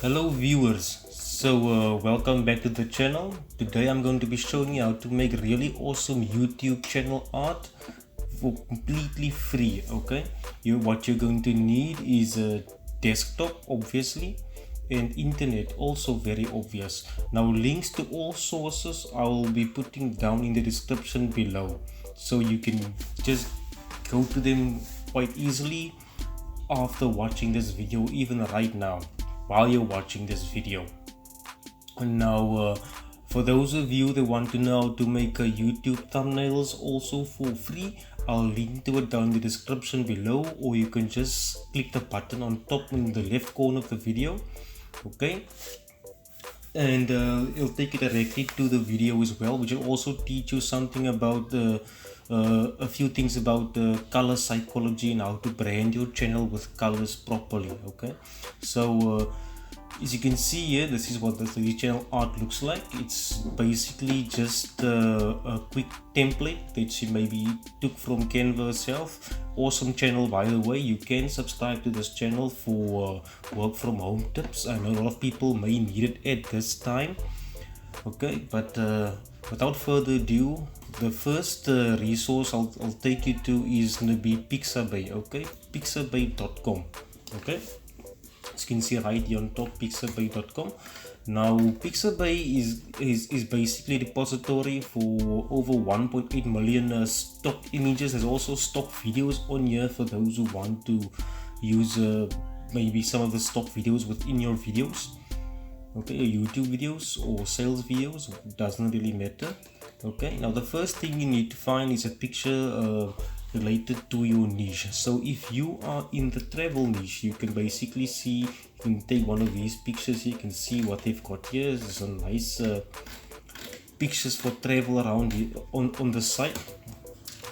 Hello viewers, welcome back to the channel. Today I'm going to be showing you how to make really awesome YouTube channel art for completely free. Okay, what you're going to need is a desktop, obviously, and internet, also very obvious. Now links to all sources I will be putting down in the description below, so you can just go to them quite easily after watching this video, even right now while you're watching this video. And now for those of you that want to know how to make YouTube thumbnails also for free, I'll link to it down in the description below, or you can just click the button on top in the left corner of the video. Okay, and it'll take you directly to the video as well, which will also teach you something about a few things about color psychology and how to brand your channel with colors properly. Okay, so as you can see here, this is what the channel art looks like. It's basically just a quick template that you maybe took from Canva itself. Awesome channel, by the way. You can subscribe to this channel for work from home tips. I know a lot of people may need it at this time. Okay, but without further ado, the first resource I'll take you to is going to be Pixabay. Okay, pixabay.com. okay, as you can see right here on top, pixabay.com. Now Pixabay is basically a repository for over 1.8 million stock images. There's also stock videos on here for those who want to use maybe some of the stock videos within your videos. Okay, YouTube videos or sales videos, doesn't really matter. Okay, now the first thing you need to find is a picture related to your niche. So if you are in the travel niche, you can basically see, you can take one of these pictures. You can see what they've got here. There's some nice pictures for travel around here on the site.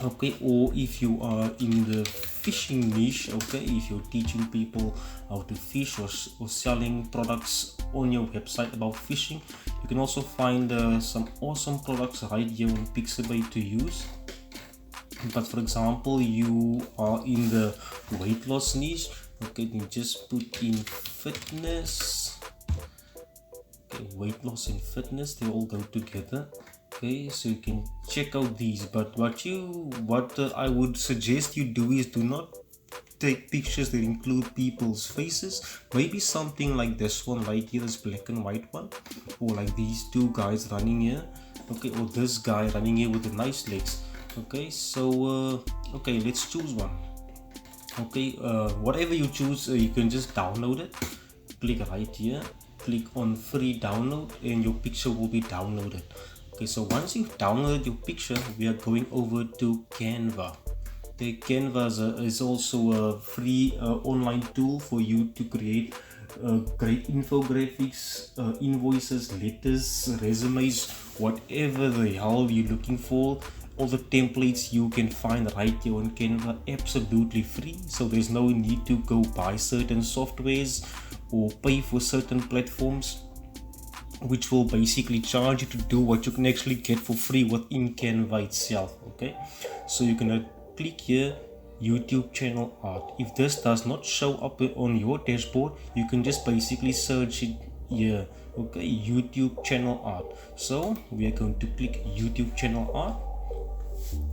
Okay, or if you are in the fishing niche, okay, if you're teaching people how to fish or selling products on your website about fishing, you can also find some awesome products right here on Pixabay to use. But for example, you are in the weight loss niche, okay, you just put in fitness. Okay, weight loss and fitness, they all go together. Okay, so you can check out these, but what I would suggest you do is do not take pictures that include people's faces. Maybe something like this one right here, this black and white one, or like these two guys running here, okay, or this guy running here with the nice legs. Okay, so okay, let's choose one. Okay, whatever you choose, you can just download it. Click right here, click on free download, and your picture will be downloaded. Okay, so once you've downloaded your picture, we are going over to Canva. The Canva is also a free online tool for you to create great infographics, invoices, letters, resumes, whatever the hell you're looking for. All the templates you can find right here on Canva, absolutely free. So there's no need to go buy certain softwares or pay for certain platforms, which will basically charge you to do what you can actually get for free within Canva itself. Okay, so you're gonna click here, YouTube channel art. If this does not show up on your dashboard, you can just basically search it here. Okay, YouTube channel art. So we are going to click YouTube channel art,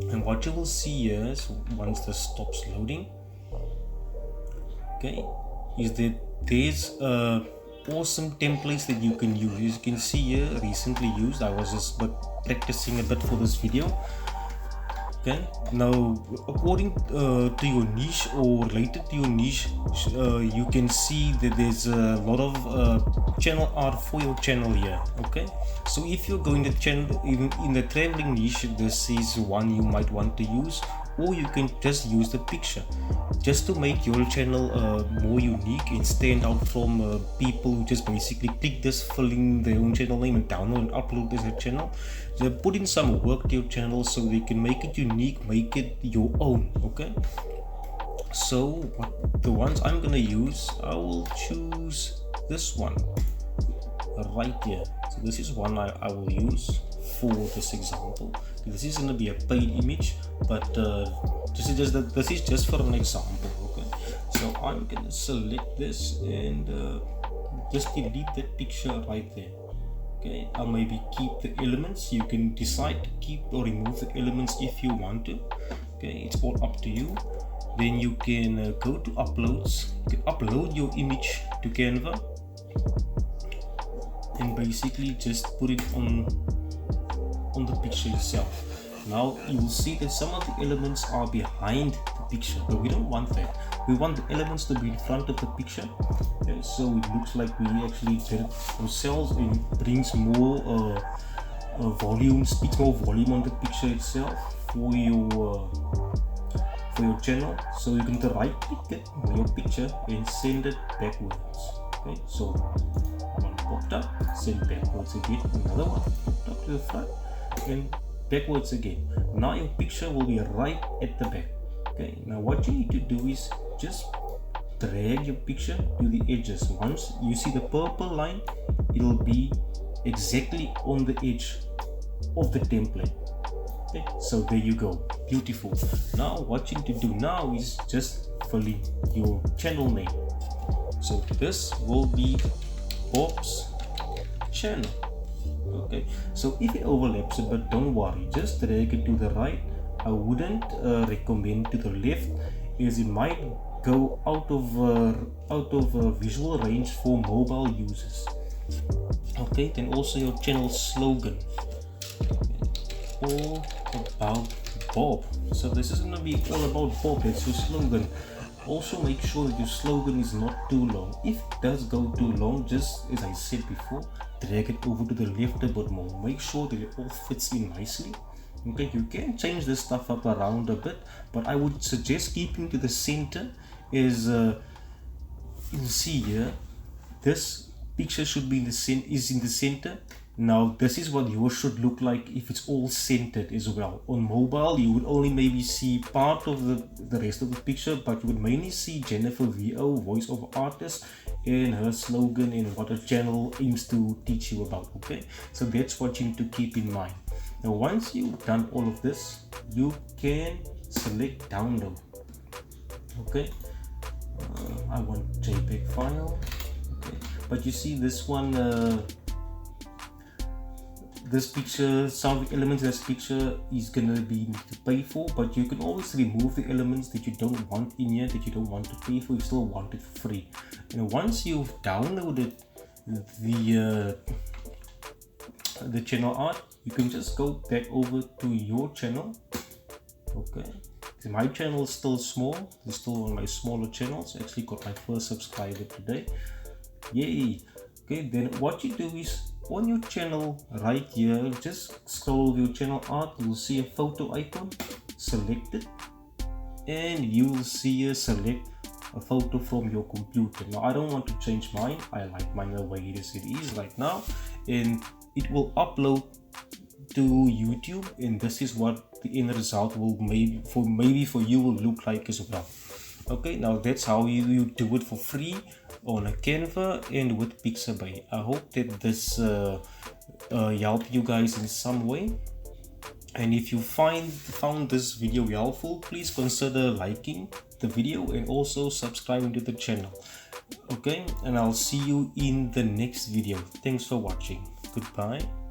and what you will see here is, once this stops loading, okay, is that there's awesome templates that you can use. As you can see here, recently used. I was just practicing a bit for this video. Okay, now according to your niche or related to your niche, you can see that there's a lot of channel art for your channel here. Okay, so if you're going to channel even in the traveling niche, this is one you might want to use, or you can just use the picture just to make your channel more unique and stand out from people who just basically click this, fill in their own channel name and download and upload this channel. So put in some work to your channel so they can make it unique, make it your own. Okay, so the ones I'm gonna use, I will choose this one right here. So this is one I will use for this example. This is going to be a paid image, but this is just for an example. Okay, so I'm going to select this and just delete that picture right there. Okay, I'll maybe keep the elements. You can decide to keep or remove the elements if you want to. Okay, it's all up to you. Then you can go to uploads. You can upload your image to Canva and basically just put it on the picture itself. Now you will see that some of the elements are behind the picture, but we don't want that. We want the elements to be in front of the picture. Okay, so it looks like we actually did it ourselves, and it brings more volume, speaks more volume on the picture itself for your channel. So you can right click it on your picture and send it backwards. Okay, so one popped up, send backwards again, another one popped up to the front and backwards again. Now your picture will be right at the back. Okay, now what you need to do is just drag your picture to the edges. Once you see the purple line, it'll be exactly on the edge of the template. Okay, so there you go, beautiful. Now what you need to do now is just fill in your channel name. So this will be Bob's channel. Okay, so if it overlaps a bit, don't worry, just drag it to the right. I wouldn't recommend to the left, as it might go out of visual range for mobile users. Okay, then also your channel slogan, all about Bob. So this is going to be all about Bob. That's your slogan. Also make sure that your slogan is not too long. If it does go too long, just as I said before, drag it over to the left a bit more. Make sure that it all fits in nicely. Okay, you can change this stuff up around a bit, but I would suggest keeping to the center. Is you'll see here, this picture should be in the center. Now this is what yours should look like if it's all centered as well. On mobile you would only maybe see part of the rest of the picture, but you would mainly see Jennifer VO, voiceover artist, and her slogan and what her channel aims to teach you about. Okay, so that's what you need to keep in mind. Now once you've done all of this, you can select download. Okay, I want JPEG file. Okay, but you see this one, this picture, some of the elements of this picture is gonna be to pay for, but you can always remove the elements that you don't want in here, that you don't want to pay for. You still want it free. And once you've downloaded the channel art, you can just go back over to your channel. Okay, so my channel is still small. It's still one of my smaller channels. I actually got my first subscriber today. Yay! Okay, then what you do is on your channel right here, just scroll over your channel art. You will see a photo icon. Select it, and you will see select a photo from your computer. Now I don't want to change mine. I like mine the way it is right now, and it will upload to YouTube, and this is what the end result will maybe for you will look like as well. Okay, now that's how you do it for free on a Canva and with Pixabay. I hope that this helped you guys in some way, and if you found this video helpful, please consider liking the video and also subscribing to the channel. Okay, and I'll see you in the next video. Thanks for watching. Goodbye.